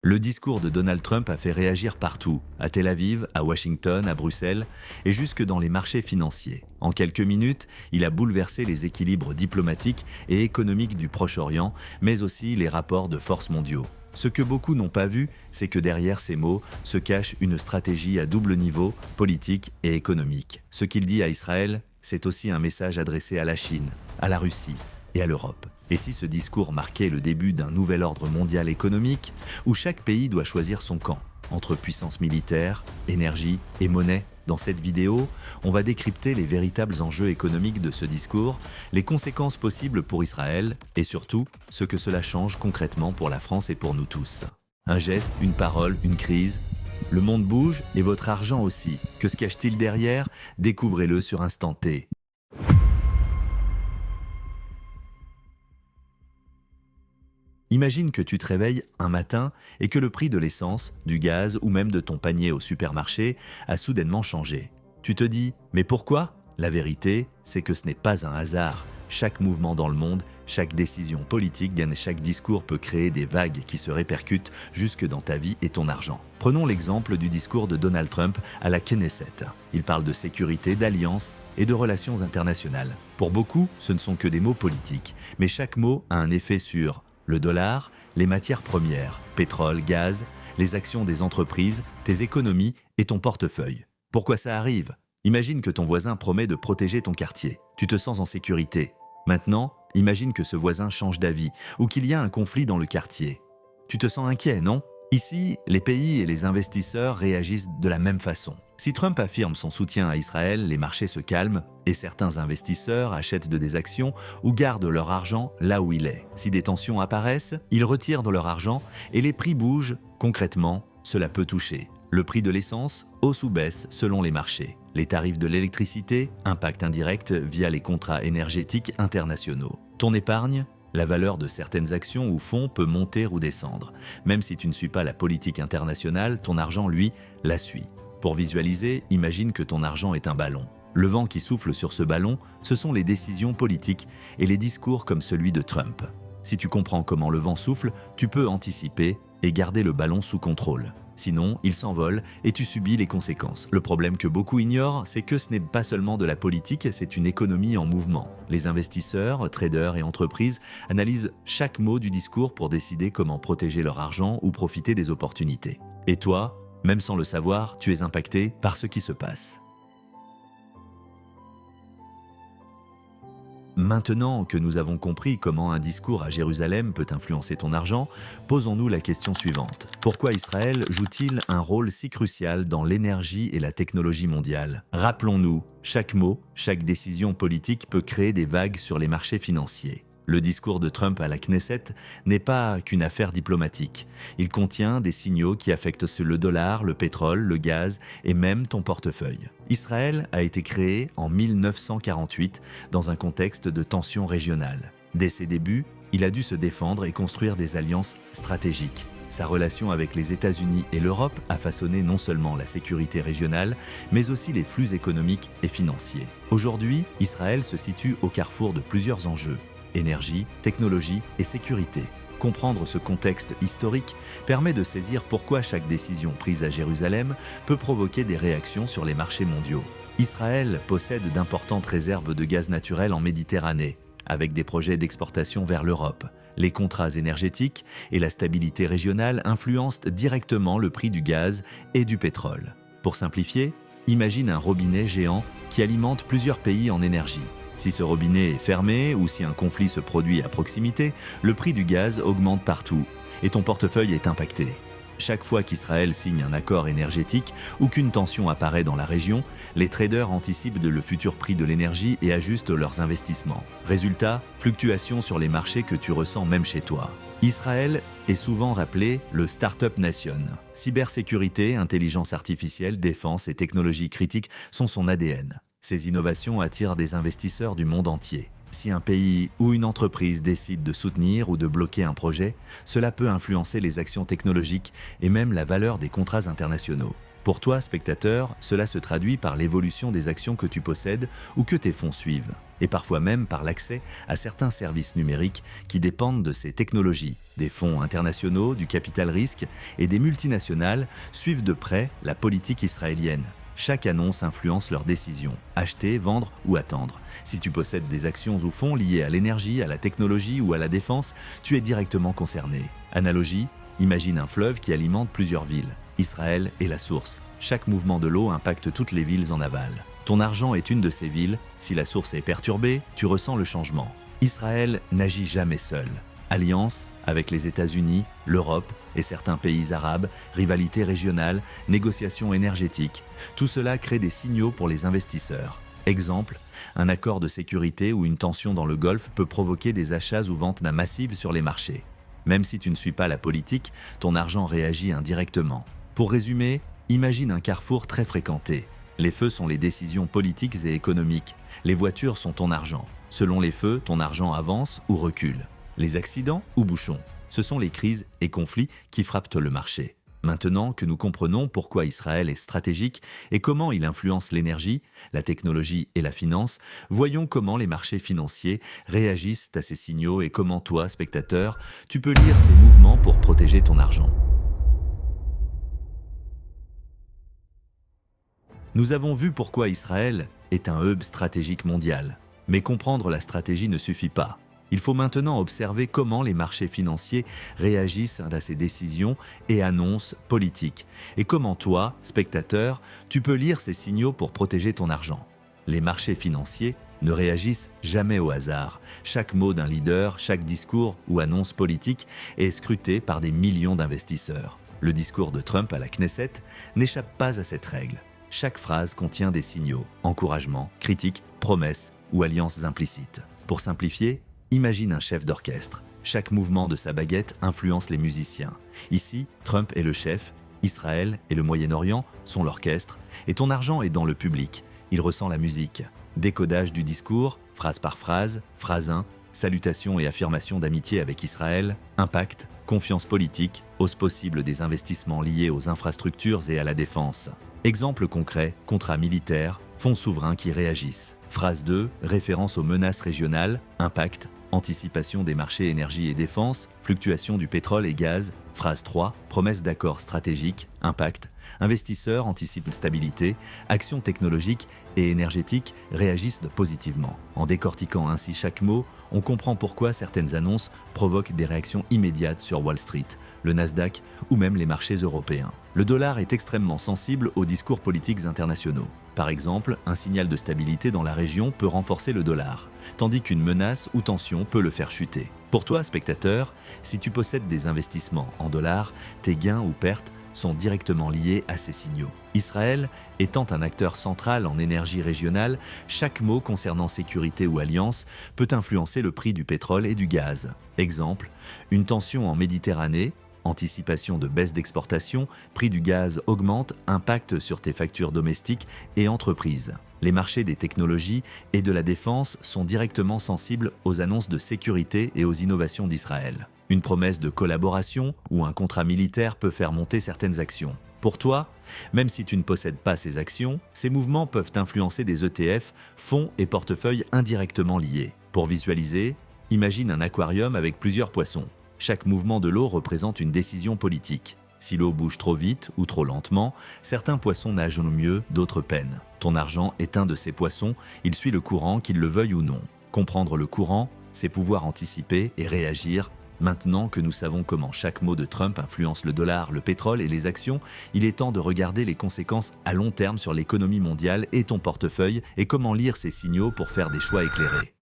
Le discours de Donald Trump a fait réagir partout, à Tel Aviv, à Washington, à Bruxelles et jusque dans les marchés financiers. En quelques minutes, il a bouleversé les équilibres diplomatiques et économiques du Proche-Orient, mais aussi les rapports de force mondiaux. Ce que beaucoup n'ont pas vu, c'est que derrière ces mots se cache une stratégie à double niveau, politique et économique. Ce qu'il dit à Israël, c'est aussi un message adressé à la Chine, à la Russie et à l'Europe. Et si ce discours marquait le début d'un nouvel ordre mondial économique, où chaque pays doit choisir son camp, entre puissance militaire, énergie et monnaie? Dans cette vidéo, on va décrypter les véritables enjeux économiques de ce discours, les conséquences possibles pour Israël et surtout, ce que cela change concrètement pour la France et pour nous tous. Un geste, une parole, une crise. Le monde bouge et votre argent aussi. Que se cache-t-il derrière? Découvrez-le sur Instant T. Imagine que tu te réveilles un matin et que le prix de l'essence, du gaz ou même de ton panier au supermarché a soudainement changé. Tu te dis « mais pourquoi ?» La vérité, c'est que ce n'est pas un hasard. Chaque mouvement dans le monde, chaque décision politique, chaque discours peut créer des vagues qui se répercutent jusque dans ta vie et ton argent. Prenons l'exemple du discours de Donald Trump à la Knesset. Il parle de sécurité, d'alliance et de relations internationales. Pour beaucoup, ce ne sont que des mots politiques, mais chaque mot a un effet sur le dollar, les matières premières, pétrole, gaz, les actions des entreprises, tes économies et ton portefeuille. Pourquoi ça arrive? Imagine que ton voisin promet de protéger ton quartier. Tu te sens en sécurité. Maintenant, imagine que ce voisin change d'avis ou qu'il y a un conflit dans le quartier. Tu te sens inquiet, non? Ici, les pays et les investisseurs réagissent de la même façon. Si Trump affirme son soutien à Israël, les marchés se calment et certains investisseurs achètent des actions ou gardent leur argent là où il est. Si des tensions apparaissent, ils retirent de leur argent et les prix bougent. Concrètement, cela peut toucher le prix de l'essence, hausse ou baisse selon les marchés. Les tarifs de l'électricité, impact indirect via les contrats énergétiques internationaux. Ton épargne, la valeur de certaines actions ou fonds peut monter ou descendre. Même si tu ne suis pas la politique internationale, ton argent, lui, la suit. Pour visualiser, imagine que ton argent est un ballon. Le vent qui souffle sur ce ballon, ce sont les décisions politiques et les discours comme celui de Trump. Si tu comprends comment le vent souffle, tu peux anticiper et garder le ballon sous contrôle. Sinon, il s'envole et tu subis les conséquences. Le problème que beaucoup ignorent, c'est que ce n'est pas seulement de la politique, c'est une économie en mouvement. Les investisseurs, traders et entreprises analysent chaque mot du discours pour décider comment protéger leur argent ou profiter des opportunités. Et toi, même sans le savoir, tu es impacté par ce qui se passe. Maintenant que nous avons compris comment un discours à Jérusalem peut influencer ton argent, posons-nous la question suivante. Pourquoi Israël joue-t-il un rôle si crucial dans l'énergie et la technologie mondiale? Rappelons-nous, chaque mot, chaque décision politique peut créer des vagues sur les marchés financiers. Le discours de Trump à la Knesset n'est pas qu'une affaire diplomatique. Il contient des signaux qui affectent le dollar, le pétrole, le gaz et même ton portefeuille. Israël a été créé en 1948 dans un contexte de tension régionale. Dès ses débuts, il a dû se défendre et construire des alliances stratégiques. Sa relation avec les États-Unis et l'Europe a façonné non seulement la sécurité régionale, mais aussi les flux économiques et financiers. Aujourd'hui, Israël se situe au carrefour de plusieurs enjeux. Énergie, technologie et sécurité. Comprendre ce contexte historique permet de saisir pourquoi chaque décision prise à Jérusalem peut provoquer des réactions sur les marchés mondiaux. Israël possède d'importantes réserves de gaz naturel en Méditerranée, avec des projets d'exportation vers l'Europe. Les contrats énergétiques et la stabilité régionale influencent directement le prix du gaz et du pétrole. Pour simplifier, imagine un robinet géant qui alimente plusieurs pays en énergie. Si ce robinet est fermé ou si un conflit se produit à proximité, le prix du gaz augmente partout et ton portefeuille est impacté. Chaque fois qu'Israël signe un accord énergétique ou qu'une tension apparaît dans la région, les traders anticipent le futur prix de l'énergie et ajustent leurs investissements. Résultat, fluctuations sur les marchés que tu ressens même chez toi. Israël est souvent rappelé le Startup Nation. Cybersécurité, intelligence artificielle, défense et technologies critiques sont son ADN. Ces innovations attirent des investisseurs du monde entier. Si un pays ou une entreprise décide de soutenir ou de bloquer un projet, cela peut influencer les actions technologiques et même la valeur des contrats internationaux. Pour toi, spectateur, cela se traduit par l'évolution des actions que tu possèdes ou que tes fonds suivent, et parfois même par l'accès à certains services numériques qui dépendent de ces technologies. Des fonds internationaux, du capital risque et des multinationales suivent de près la politique israélienne. Chaque annonce influence leurs décisions, acheter, vendre ou attendre. Si tu possèdes des actions ou fonds liés à l'énergie, à la technologie ou à la défense, tu es directement concerné. Analogie, imagine un fleuve qui alimente plusieurs villes. Israël est la source. Chaque mouvement de l'eau impacte toutes les villes en aval. Ton argent est une de ces villes. Si la source est perturbée, tu ressens le changement. Israël n'agit jamais seul. Alliance avec les États-Unis, l'Europe et certains pays arabes, rivalités régionales, négociations énergétiques, tout cela crée des signaux pour les investisseurs. Exemple, un accord de sécurité ou une tension dans le Golfe peut provoquer des achats ou ventes massives sur les marchés. Même si tu ne suis pas la politique, ton argent réagit indirectement. Pour résumer, imagine un carrefour très fréquenté. Les feux sont les décisions politiques et économiques. Les voitures sont ton argent. Selon les feux, ton argent avance ou recule. Les accidents ou bouchons, ce sont les crises et conflits qui frappent le marché. Maintenant que nous comprenons pourquoi Israël est stratégique et comment il influence l'énergie, la technologie et la finance, voyons comment les marchés financiers réagissent à ces signaux et comment toi, spectateur, tu peux lire ces mouvements pour protéger ton argent. Nous avons vu pourquoi Israël est un hub stratégique mondial. Mais comprendre la stratégie ne suffit pas. Il faut maintenant observer comment les marchés financiers réagissent à ces décisions et annonces politiques, et comment toi, spectateur, tu peux lire ces signaux pour protéger ton argent. Les marchés financiers ne réagissent jamais au hasard. Chaque mot d'un leader, chaque discours ou annonce politique est scruté par des millions d'investisseurs. Le discours de Trump à la Knesset n'échappe pas à cette règle. Chaque phrase contient des signaux, encouragements, critiques, promesses ou alliances implicites. Pour simplifier, imagine un chef d'orchestre. Chaque mouvement de sa baguette influence les musiciens. Ici, Trump est le chef, Israël et le Moyen-Orient sont l'orchestre, et ton argent est dans le public. Il ressent la musique. Décodage du discours, phrase par phrase, phrase 1, salutations et affirmations d'amitié avec Israël, impact, confiance politique, hausse possible des investissements liés aux infrastructures et à la défense. Exemple concret, contrats militaires, fonds souverains qui réagissent. Phrase 2, référence aux menaces régionales, impact, anticipation des marchés énergie et défense, fluctuation du pétrole et gaz. Phrase 3, promesse d'accords stratégiques, impact, investisseurs anticipent stabilité, actions technologiques et énergétiques réagissent positivement. En décortiquant ainsi chaque mot, on comprend pourquoi certaines annonces provoquent des réactions immédiates sur Wall Street, le Nasdaq ou même les marchés européens. Le dollar est extrêmement sensible aux discours politiques internationaux. Par exemple, un signal de stabilité dans la région peut renforcer le dollar, tandis qu'une menace ou tension peut le faire chuter. Pour toi, spectateur, si tu possèdes des investissements en dollars, tes gains ou pertes sont directement liés à ces signaux. Israël étant un acteur central en énergie régionale, chaque mot concernant sécurité ou alliance peut influencer le prix du pétrole et du gaz. Exemple, une tension en Méditerranée, anticipation de baisse d'exportation, prix du gaz augmente, impact sur tes factures domestiques et entreprises. Les marchés des technologies et de la défense sont directement sensibles aux annonces de sécurité et aux innovations d'Israël. Une promesse de collaboration ou un contrat militaire peut faire monter certaines actions. Pour toi, même si tu ne possèdes pas ces actions, ces mouvements peuvent influencer des ETF, fonds et portefeuilles indirectement liés. Pour visualiser, imagine un aquarium avec plusieurs poissons. Chaque mouvement de l'eau représente une décision politique. Si l'eau bouge trop vite ou trop lentement, certains poissons nagent au mieux, d'autres peinent. Ton argent est un de ces poissons, il suit le courant, qu'il le veuille ou non. Comprendre le courant, c'est pouvoir anticiper et réagir. Maintenant que nous savons comment chaque mot de Trump influence le dollar, le pétrole et les actions, il est temps de regarder les conséquences à long terme sur l'économie mondiale et ton portefeuille et comment lire ces signaux pour faire des choix éclairés.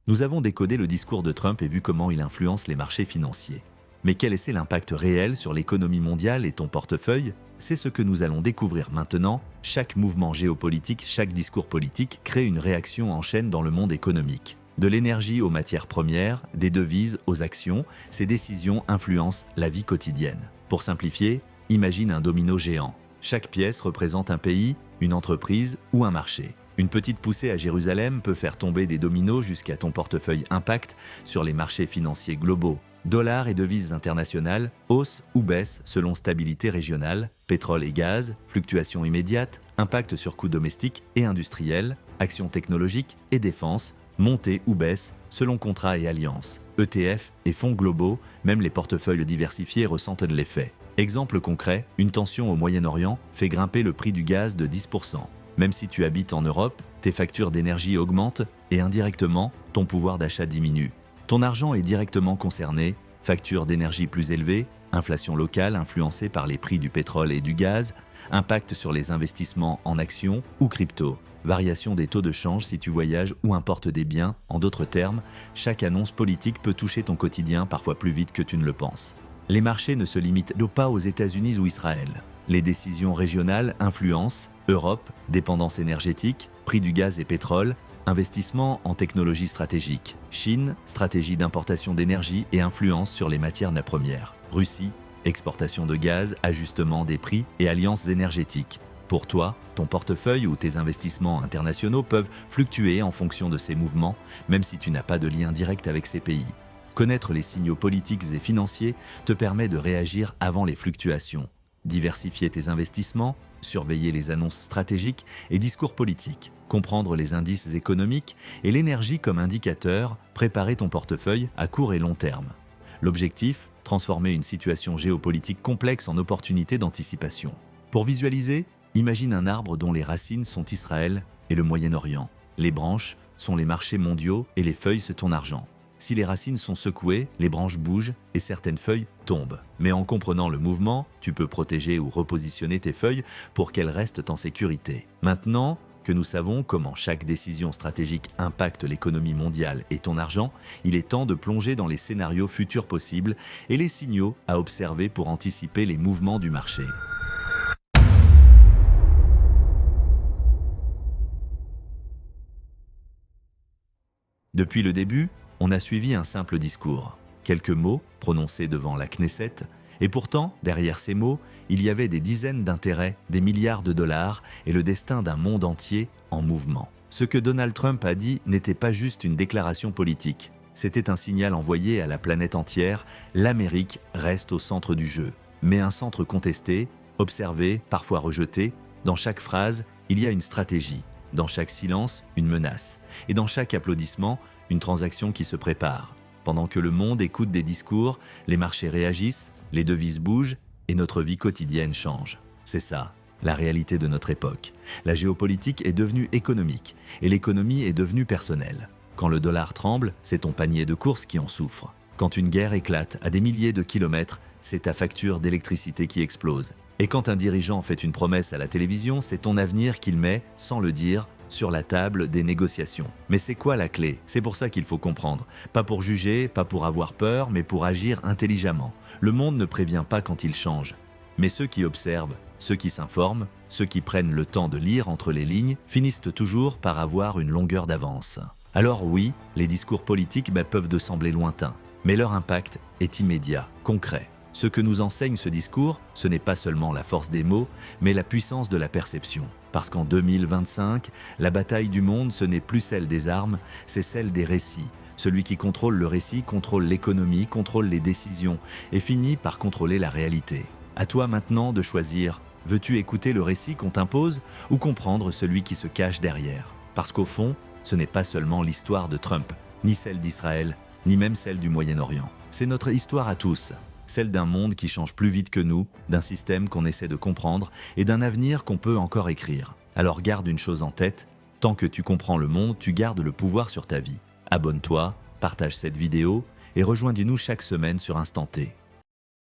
Nous avons décodé le discours de Trump et vu comment il influence les marchés financiers. Mais quel est l'impact réel sur l'économie mondiale et ton portefeuille? C'est ce que nous allons découvrir maintenant. Chaque mouvement géopolitique, chaque discours politique crée une réaction en chaîne dans le monde économique. De l'énergie aux matières premières, des devises aux actions, ces décisions influencent la vie quotidienne. Pour simplifier, imagine un domino géant. Chaque pièce représente un pays, une entreprise ou un marché. Une petite poussée à Jérusalem peut faire tomber des dominos jusqu'à ton portefeuille impact sur les marchés financiers globaux. Dollars et devises internationales, hausse ou baisse selon stabilité régionale, pétrole et gaz, fluctuations immédiates, impact sur coûts domestiques et industriels, actions technologiques et défense, montée ou baisse selon contrats et alliances. ETF et fonds globaux, même les portefeuilles diversifiés ressentent l'effet. Exemple concret, une tension au Moyen-Orient fait grimper le prix du gaz de 10%. Même si tu habites en Europe, tes factures d'énergie augmentent et indirectement, ton pouvoir d'achat diminue. Ton argent est directement concerné, factures d'énergie plus élevées, inflation locale influencée par les prix du pétrole et du gaz, impact sur les investissements en actions ou crypto, variation des taux de change si tu voyages ou importes des biens. En d'autres termes, chaque annonce politique peut toucher ton quotidien parfois plus vite que tu ne le penses. Les marchés ne se limitent donc pas aux États-Unis ou Israël. Les décisions régionales influencent Europe, dépendance énergétique, prix du gaz et pétrole, investissement en technologie stratégique. Chine, stratégie d'importation d'énergie et influence sur les matières premières. Russie, exportation de gaz, ajustement des prix et alliances énergétiques. Pour toi, ton portefeuille ou tes investissements internationaux peuvent fluctuer en fonction de ces mouvements, même si tu n'as pas de lien direct avec ces pays. Connaître les signaux politiques et financiers te permet de réagir avant les fluctuations. Diversifier tes investissements, surveiller les annonces stratégiques et discours politiques, comprendre les indices économiques et l'énergie comme indicateur, préparer ton portefeuille à court et long terme. L'objectif, transformer une situation géopolitique complexe en opportunité d'anticipation. Pour visualiser, imagine un arbre dont les racines sont Israël et le Moyen-Orient. Les branches sont les marchés mondiaux et les feuilles c'est ton argent. Si les racines sont secouées, les branches bougent et certaines feuilles tombent. Mais en comprenant le mouvement, tu peux protéger ou repositionner tes feuilles pour qu'elles restent en sécurité. Maintenant que nous savons comment chaque décision stratégique impacte l'économie mondiale et ton argent, il est temps de plonger dans les scénarios futurs possibles et les signaux à observer pour anticiper les mouvements du marché. Depuis le début, on a suivi un simple discours, quelques mots prononcés devant la Knesset, et pourtant, derrière ces mots, il y avait des dizaines d'intérêts, des milliards de dollars et le destin d'un monde entier en mouvement. Ce que Donald Trump a dit n'était pas juste une déclaration politique, c'était un signal envoyé à la planète entière, l'Amérique reste au centre du jeu. Mais un centre contesté, observé, parfois rejeté, dans chaque phrase, il y a une stratégie, dans chaque silence, une menace, et dans chaque applaudissement, une transaction qui se prépare. Pendant que le monde écoute des discours, les marchés réagissent, les devises bougent et notre vie quotidienne change. C'est ça, la réalité de notre époque. La géopolitique est devenue économique et l'économie est devenue personnelle. Quand le dollar tremble, c'est ton panier de courses qui en souffre. Quand une guerre éclate à des milliers de kilomètres, c'est ta facture d'électricité qui explose. Et quand un dirigeant fait une promesse à la télévision, c'est ton avenir qu'il met, sans le dire, sur la table des négociations. Mais c'est quoi la clé? C'est pour ça qu'il faut comprendre. Pas pour juger, pas pour avoir peur, mais pour agir intelligemment. Le monde ne prévient pas quand il change. Mais ceux qui observent, ceux qui s'informent, ceux qui prennent le temps de lire entre les lignes, finissent toujours par avoir une longueur d'avance. Alors oui, les discours politiques peuvent te sembler lointains, mais leur impact est immédiat, concret. Ce que nous enseigne ce discours, ce n'est pas seulement la force des mots, mais la puissance de la perception. Parce qu'en 2025, la bataille du monde, ce n'est plus celle des armes, c'est celle des récits. Celui qui contrôle le récit contrôle l'économie, contrôle les décisions et finit par contrôler la réalité. À toi maintenant de choisir, veux-tu écouter le récit qu'on t'impose ou comprendre celui qui se cache derrière? Parce qu'au fond, ce n'est pas seulement l'histoire de Trump, ni celle d'Israël, ni même celle du Moyen-Orient. C'est notre histoire à tous. Celle d'un monde qui change plus vite que nous, d'un système qu'on essaie de comprendre et d'un avenir qu'on peut encore écrire. Alors garde une chose en tête, tant que tu comprends le monde, tu gardes le pouvoir sur ta vie. Abonne-toi, partage cette vidéo et rejoins-nous chaque semaine sur Instant T.